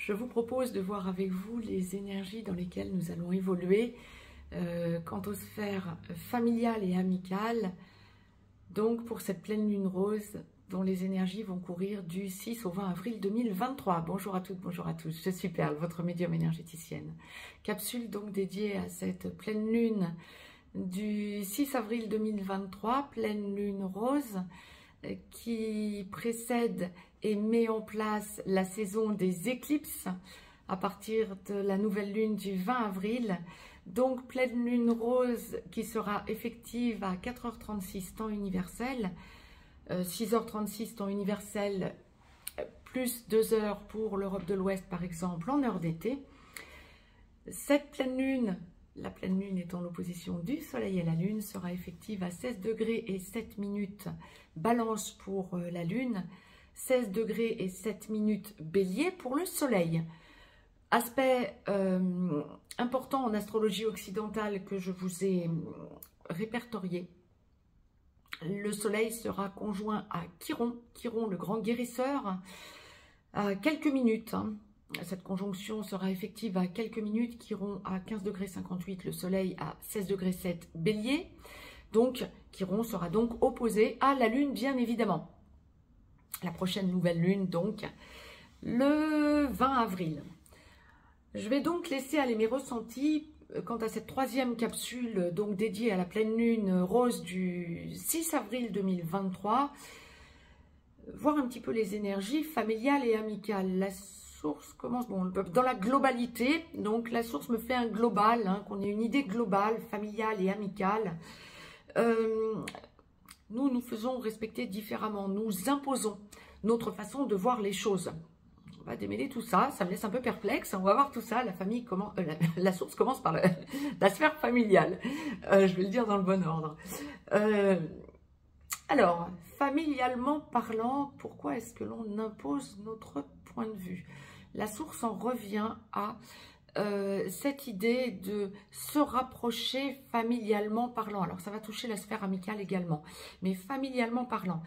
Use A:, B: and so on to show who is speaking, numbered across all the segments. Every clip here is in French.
A: je vous propose de voir avec vous les énergies dans lesquelles nous allons évoluer quant aux sphères familiales et amicales, donc pour cette pleine lune rose dont les énergies vont courir du 6 au 20 avril 2023. Bonjour à toutes, bonjour à tous, je suis Perle, votre médium énergéticienne. Capsule donc dédiée à cette pleine lune du 6 avril 2023, pleine lune rose, qui précède et met en place la saison des éclipses à partir de la nouvelle lune du 20 avril. Donc pleine lune rose qui sera effective à 4h36 temps universel, 6h36 temps universel, plus 2 heures pour l'Europe de l'Ouest par exemple en heure d'été. Cette pleine lune, la pleine lune étant l'opposition du soleil et la lune, sera effective à 16 degrés et 7 minutes balance pour la lune, 16 degrés et 7 minutes bélier pour le soleil. Aspect important en astrologie occidentale que je vous ai répertorié. Le soleil sera conjoint à Chiron, Chiron le grand guérisseur, à quelques minutes. Cette conjonction sera effective à quelques minutes. Chiron à 15 degrés 58, le soleil à 16 degrés 7 bélier. Donc Chiron sera donc opposé à la lune bien évidemment. La prochaine nouvelle lune donc le 20 avril. Je vais donc laisser aller mes ressentis quant à cette troisième capsule donc dédiée à la pleine lune rose du 6 avril 2023. Voir un petit peu les énergies familiales et amicales. La source commence dans la globalité, donc la source me fait un global, qu'on ait une idée globale, familiale et amicale. Nous faisons respecter différemment, nous imposons notre façon de voir les choses. On va démêler tout ça, ça me laisse un peu perplexe, on va voir tout ça. La famille comment, la source commence par la sphère familiale, je vais le dire dans le bon ordre. Alors, familialement parlant, pourquoi est-ce que l'on impose notre point de vue? La source en revient à cette idée de se rapprocher familialement parlant. Alors, ça va toucher la sphère amicale également, mais familialement parlant.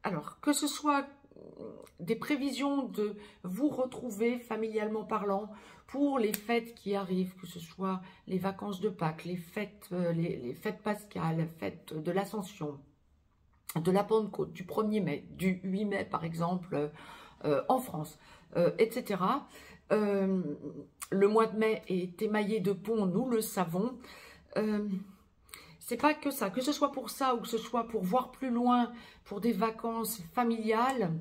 A: Alors, que ce soit des prévisions de vous retrouver familialement parlant pour les fêtes qui arrivent, que ce soit les vacances de Pâques, les fêtes pascales, les fêtes de l'Ascension, de la Pentecôte, du 1er mai, du 8 mai par exemple en France, etc. Le mois de mai est émaillé de ponts, nous le savons. C'est pas que ça, que ce soit pour ça ou que ce soit pour voir plus loin, pour des vacances familiales,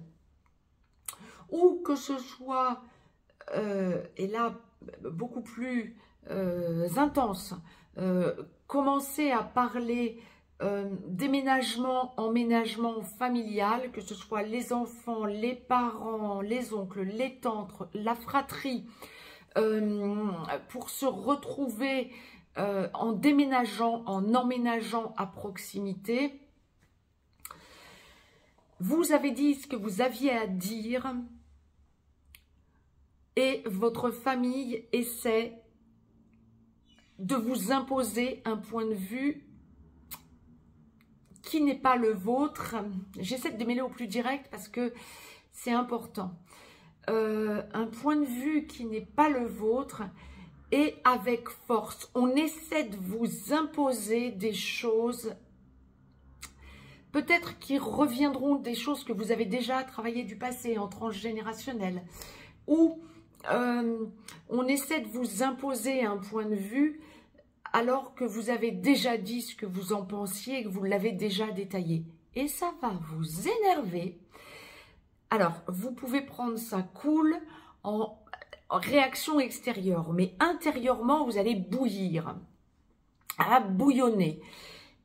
A: ou que ce soit, et là, beaucoup plus intense, commencer à parler déménagement, emménagement familial, que ce soit les enfants, les parents, les oncles, les tantes, la fratrie, pour se retrouver en déménageant, en emménageant à proximité. Vous avez dit ce que vous aviez à dire et votre famille essaie de vous imposer un point de vue qui n'est pas le vôtre. J'essaie de démêler au plus direct parce que c'est important. Un point de vue qui n'est pas le vôtre et avec force. On essaie de vous imposer des choses peut-être qui reviendront, des choses que vous avez déjà travaillées du passé en transgénérationnel, ou on essaie de vous imposer un point de vue alors que vous avez déjà dit ce que vous en pensiez et que vous l'avez déjà détaillé. Et ça va vous énerver. Alors, vous pouvez prendre ça cool en réaction extérieure, mais intérieurement, vous allez bouillir, à bouillonner.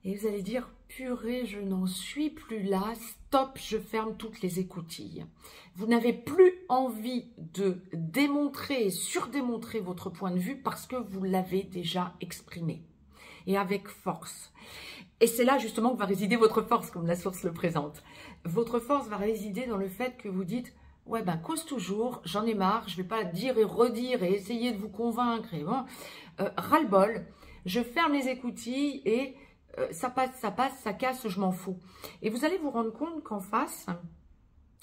A: Et vous allez dire, purée, je n'en suis plus là, stop, je ferme toutes les écoutilles. Vous n'avez plus envie de démontrer et surdémontrer votre point de vue parce que vous l'avez déjà exprimé. Et avec force. Et c'est là justement que va résider votre force, comme la source le présente. Votre force va résider dans le fait que vous dites, ouais ben cause toujours, j'en ai marre, je ne vais pas dire et redire et essayer de vous convaincre. Et bon, ras-le-bol, je ferme les écoutilles et ça passe, ça casse, je m'en fous. Et vous allez vous rendre compte qu'en face,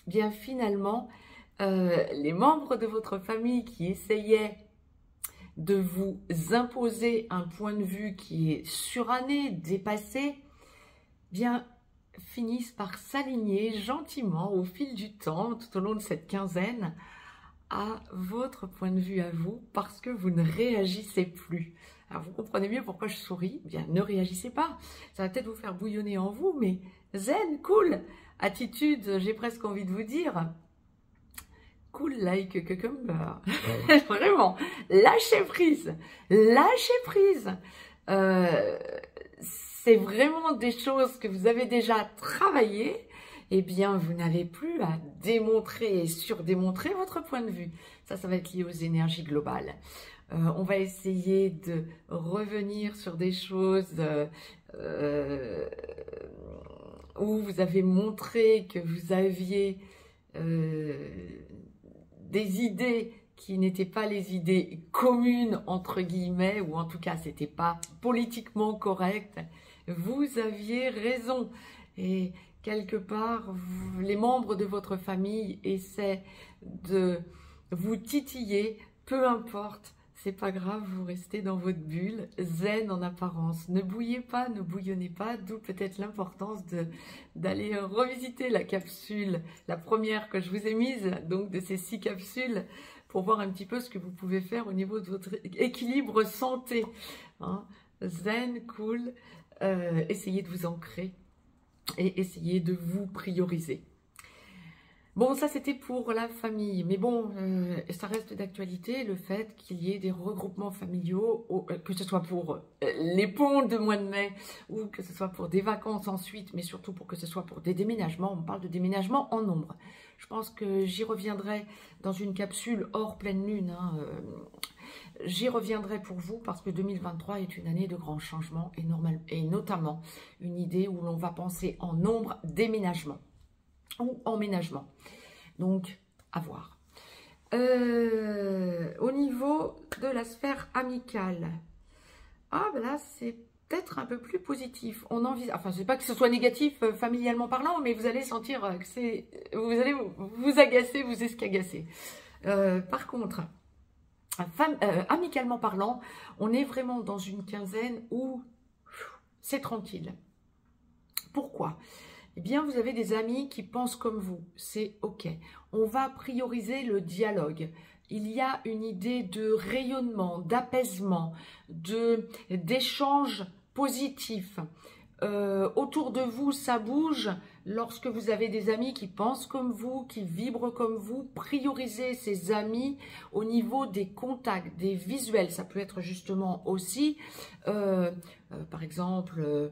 A: bien finalement, les membres de votre famille qui essayaient de vous imposer un point de vue qui est suranné, dépassé, bien finissent par s'aligner gentiment au fil du temps, tout au long de cette quinzaine, à votre point de vue à vous, parce que vous ne réagissez plus. Alors vous comprenez mieux pourquoi je souris. Bien, ne réagissez pas. Ça va peut-être vous faire bouillonner en vous, mais zen, cool. Attitude, j'ai presque envie de vous dire, cool like cucumber. Vraiment, lâchez prise. Lâchez prise. C'est vraiment des choses que vous avez déjà travaillées. Eh bien, vous n'avez plus à démontrer et surdémontrer votre point de vue. Ça va être lié aux énergies globales. On va essayer de revenir sur des choses où vous avez montré que vous aviez des idées qui n'étaient pas les idées communes, entre guillemets, ou en tout cas, c'était pas politiquement correct. Vous aviez raison. Et quelque part, les membres de votre famille essaient de vous titiller, peu importe, c'est pas grave, vous restez dans votre bulle, zen en apparence. Ne bouillez pas, ne bouillonnez pas, d'où peut-être l'importance d'aller revisiter la capsule, la première que je vous ai mise, donc de ces 6 capsules, pour voir un petit peu ce que vous pouvez faire au niveau de votre équilibre santé. Hein. Zen, cool, essayez de vous ancrer et essayez de vous prioriser. Bon, ça c'était pour la famille, mais bon, ça reste d'actualité le fait qu'il y ait des regroupements familiaux, que ce soit pour les ponts de mois de mai ou que ce soit pour des vacances ensuite, mais surtout pour que ce soit pour des déménagements. On parle de déménagements en nombre. Je pense que j'y reviendrai dans une capsule hors pleine lune. Hein, j'y reviendrai pour vous parce que 2023 est une année de grands changements et notamment une idée où l'on va penser en nombre d'éménagements ou emménagement. Donc, à voir. Au niveau de la sphère amicale, ben là, c'est peut-être un peu plus positif. On envisage, enfin, je ne sais pas que ce soit négatif familialement parlant, mais vous allez sentir que vous allez vous agacer, vous escagacer. Par contre, amicalement parlant, on est vraiment dans une quinzaine où c'est tranquille. Pourquoi ? Eh bien, vous avez des amis qui pensent comme vous, c'est ok. On va prioriser le dialogue. Il y a une idée de rayonnement, d'apaisement, d'échange positif. Autour de vous, ça bouge. Lorsque vous avez des amis qui pensent comme vous, qui vibrent comme vous, priorisez ces amis au niveau des contacts, des visuels. Ça peut être justement aussi, par exemple,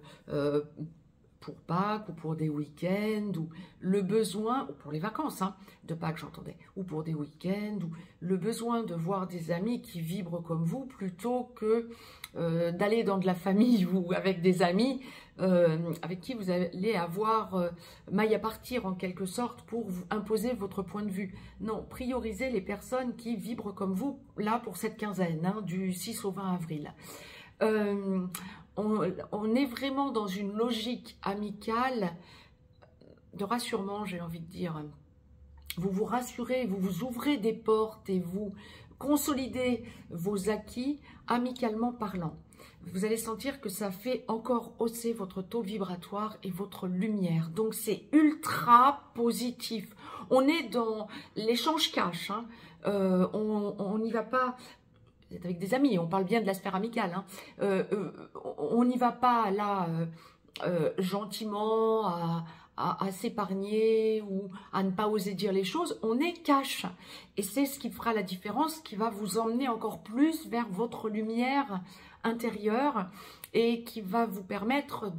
A: pour Pâques ou pour des week-ends, ou le besoin, ou pour les vacances, hein, de Pâques j'entendais, ou pour des week-ends, ou le besoin de voir des amis qui vibrent comme vous, plutôt que d'aller dans de la famille ou avec des amis avec qui vous allez avoir maille à partir en quelque sorte pour vous imposer votre point de vue. Non, priorisez les personnes qui vibrent comme vous, là pour cette quinzaine, hein, du 6 au 20 avril. On est vraiment dans une logique amicale de rassurement, j'ai envie de dire. Vous vous rassurez, vous vous ouvrez des portes et vous consolidez vos acquis amicalement parlant. Vous allez sentir que ça fait encore hausser votre taux vibratoire et votre lumière. Donc, c'est ultra positif. On est dans l'échange cash. Hein. On n'y va pas... Vous êtes avec des amis, on parle bien de la sphère amicale. Hein. On n'y va pas là gentiment à s'épargner ou à ne pas oser dire les choses. On est cash. Et c'est ce qui fera la différence, qui va vous emmener encore plus vers votre lumière intérieure et qui va vous permettre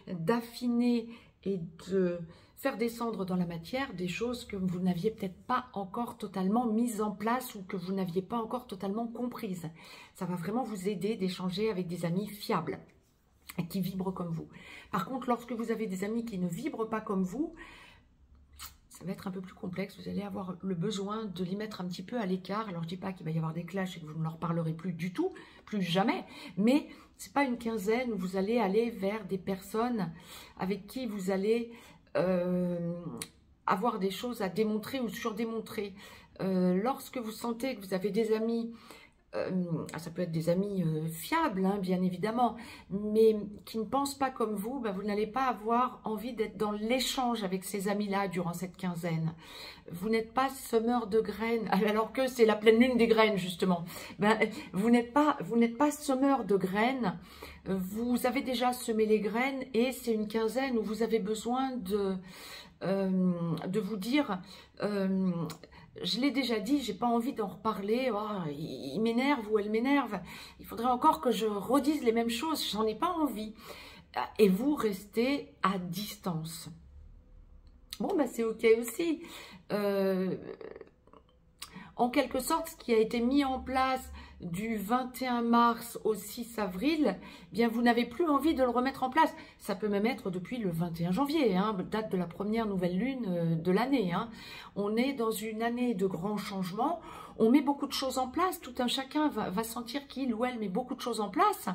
A: d'affiner et de faire descendre dans la matière des choses que vous n'aviez peut-être pas encore totalement mises en place ou que vous n'aviez pas encore totalement comprises. Ça va vraiment vous aider d'échanger avec des amis fiables et qui vibrent comme vous. Par contre, lorsque vous avez des amis qui ne vibrent pas comme vous, ça va être un peu plus complexe. Vous allez avoir le besoin de les mettre un petit peu à l'écart. Alors, je ne dis pas qu'il va y avoir des clashs et que vous ne leur parlerez plus du tout, plus jamais, mais ce n'est pas une quinzaine où vous allez aller vers des personnes avec qui vous allez avoir des choses à démontrer ou surdémontrer. Lorsque vous sentez que vous avez des amis, ça peut être des amis fiables, hein, bien évidemment, mais qui ne pensent pas comme vous, ben, vous n'allez pas avoir envie d'être dans l'échange avec ces amis-là durant cette quinzaine. Vous n'êtes pas semeur de graines, alors que c'est la pleine lune des graines, justement. Ben, vous n'êtes pas semeur de graines, vous avez déjà semé les graines et c'est une quinzaine où vous avez besoin de vous dire... je l'ai déjà dit, j'ai pas envie d'en reparler, oh, il m'énerve ou elle m'énerve, il faudrait encore que je redise les mêmes choses, j'en ai pas envie. Et vous restez à distance. Bon, bah c'est ok aussi. En quelque sorte, ce qui a été mis en place du 21 mars au 6 avril, eh bien vous n'avez plus envie de le remettre en place. Ça peut même être depuis le 21 janvier, hein, date de la première nouvelle lune de l'année. Hein. On est dans une année de grands changements, on met beaucoup de choses en place, tout un chacun va sentir qu'il ou elle met beaucoup de choses en place.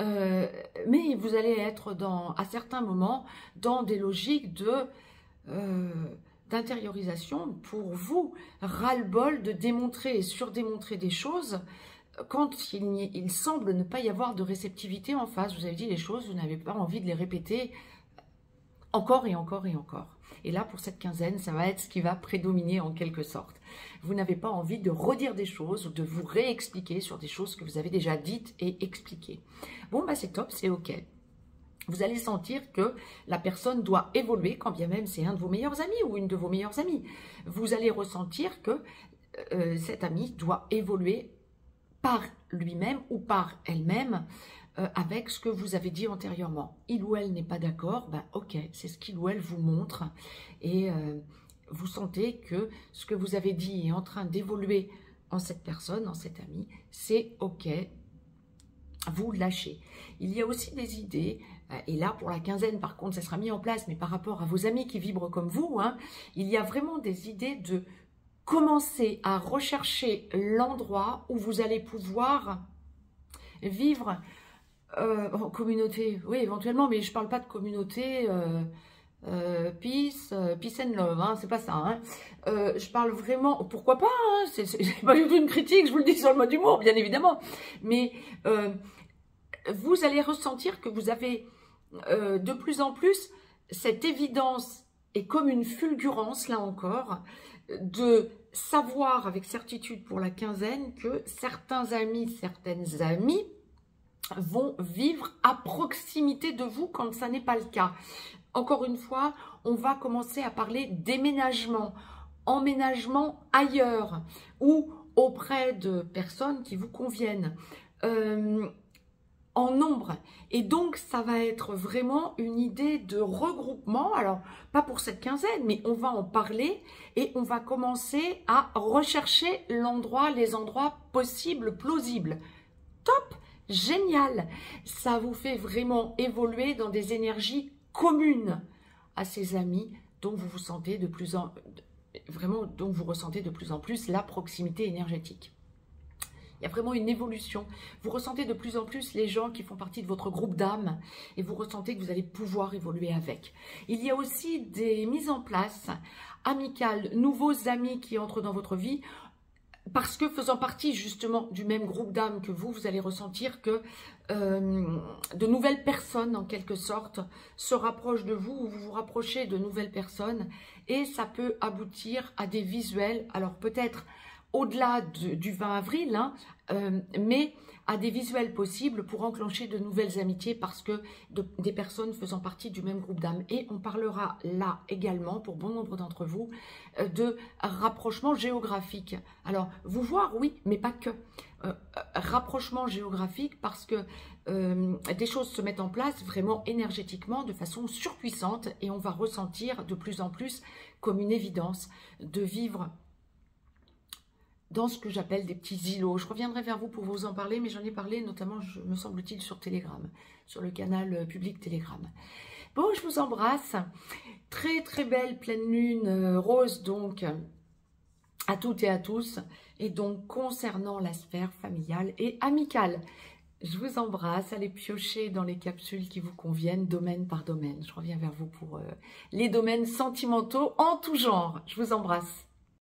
A: Mais vous allez être à certains moments dans des logiques d'intériorisation pour vous, ras-le-bol de démontrer et surdémontrer des choses quand il semble ne pas y avoir de réceptivité en face. Vous avez dit les choses, vous n'avez pas envie de les répéter encore et encore et encore. Et là, pour cette quinzaine, ça va être ce qui va prédominer en quelque sorte. Vous n'avez pas envie de redire des choses ou de vous réexpliquer sur des choses que vous avez déjà dites et expliquées. Bon, bah c'est top, c'est ok. Vous allez sentir que la personne doit évoluer, quand bien même c'est un de vos meilleurs amis ou une de vos meilleures amies. Vous allez ressentir que cet ami doit évoluer par lui-même ou par elle-même avec ce que vous avez dit antérieurement. Il ou elle n'est pas d'accord, ben ok, c'est ce qu'il ou elle vous montre. Et vous sentez que ce que vous avez dit est en train d'évoluer en cette personne, en cet ami, c'est ok. Vous lâchez. Il y a aussi des idées, et là pour la quinzaine par contre ça sera mis en place, mais par rapport à vos amis qui vibrent comme vous, hein, il y a vraiment des idées de commencer à rechercher l'endroit où vous allez pouvoir vivre en communauté, oui éventuellement, mais je ne parle pas de communauté peace and love, hein, c'est pas ça. Hein. Je parle vraiment, pourquoi pas, hein, c'est pas du tout une critique, je vous le dis sur le mode humour, bien évidemment, mais vous allez ressentir que vous avez de plus en plus cette évidence et comme une fulgurance, là encore, de savoir avec certitude pour la quinzaine que certains amis, certaines amies vont vivre à proximité de vous quand ça n'est pas le cas. Encore une fois, on va commencer à parler déménagement, emménagement ailleurs ou auprès de personnes qui vous conviennent en nombre. Et donc, ça va être vraiment une idée de regroupement. Alors, pas pour cette quinzaine, mais on va en parler et on va commencer à rechercher l'endroit, les endroits possibles, plausibles. Top! Génial! Ça vous fait vraiment évoluer dans des énergies communes à ces amis dont vous vous sentez de plus en vraiment dont vous ressentez de plus en plus la proximité énergétique. Il y a vraiment une évolution. Vous ressentez de plus en plus les gens qui font partie de votre groupe d'âme et vous ressentez que vous allez pouvoir évoluer avec. Il y a aussi des mises en place amicales, nouveaux amis qui entrent dans votre vie. Parce que faisant partie justement du même groupe d'âme que vous allez ressentir que de nouvelles personnes en quelque sorte se rapprochent de vous ou vous vous rapprochez de nouvelles personnes et ça peut aboutir à des visuels, alors peut-être au-delà du 20 avril, hein, mais à des visuels possibles pour enclencher de nouvelles amitiés parce que des personnes faisant partie du même groupe d'âme. Et on parlera là également, pour bon nombre d'entre vous, de rapprochement géographique. Alors, vous voir, oui, mais pas que. Rapprochement géographique parce que des choses se mettent en place vraiment énergétiquement de façon surpuissante et on va ressentir de plus en plus comme une évidence de vivre dans ce que j'appelle des petits îlots. Je reviendrai vers vous pour vous en parler, mais j'en ai parlé notamment, me semble-t-il, sur Telegram, sur le canal public Telegram. Bon, je vous embrasse. Très très belle pleine lune rose donc à toutes et à tous. Et donc concernant la sphère familiale et amicale. Je vous embrasse, allez piocher dans les capsules qui vous conviennent, domaine par domaine. Je reviens vers vous pour les domaines sentimentaux en tout genre. Je vous embrasse.